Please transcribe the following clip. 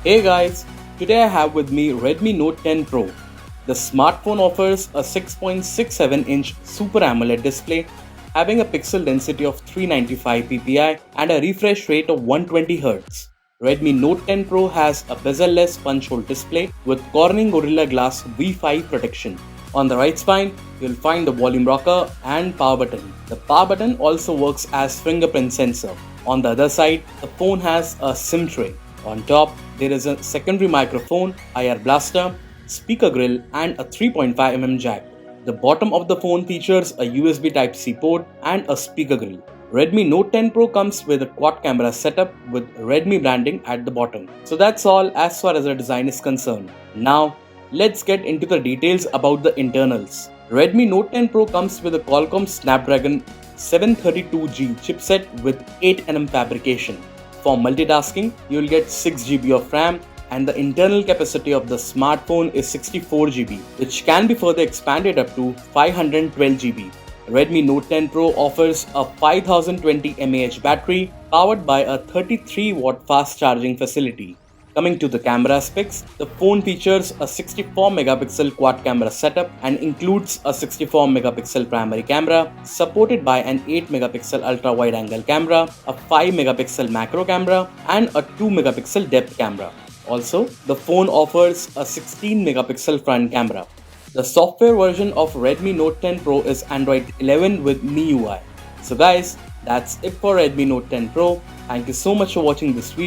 Hey guys, today I have with me Redmi Note 10 Pro. The smartphone offers a 6.67-inch Super AMOLED display having a pixel density of 395 ppi and a refresh rate of 120Hz. Redmi Note 10 Pro has a bezel-less punch-hole display with Corning Gorilla Glass V5 protection. On the right spine, you'll find the volume rocker and power button. The power button also works as fingerprint sensor. On the other side, the phone has a SIM tray. On top, there is a secondary microphone, IR blaster, speaker grill and a 3.5mm jack. The bottom of the phone features a USB Type-C port and a speaker grill. Redmi Note 10 Pro comes with a quad camera setup with Redmi branding at the bottom. So that's all as far as the design is concerned. Now, let's get into the details about the internals. Redmi Note 10 Pro comes with a Qualcomm Snapdragon 732G chipset with 8nm fabrication. For multitasking, you'll get 6GB of RAM and the internal capacity of the smartphone is 64GB, which can be further expanded up to 512GB. Redmi Note 10 Pro offers a 5020 mAh battery powered by a 33W fast charging facility. Coming to the camera specs, the phone features a 64MP quad camera setup and includes a 64MP primary camera supported by an 8MP ultra wide angle camera, a 5MP macro camera and a 2MP depth camera. Also, the phone offers a 16MP front camera. The software version of Redmi Note 10 Pro is Android 11 with MIUI. So guys, that's it for Redmi Note 10 Pro. Thank you so much for watching this video.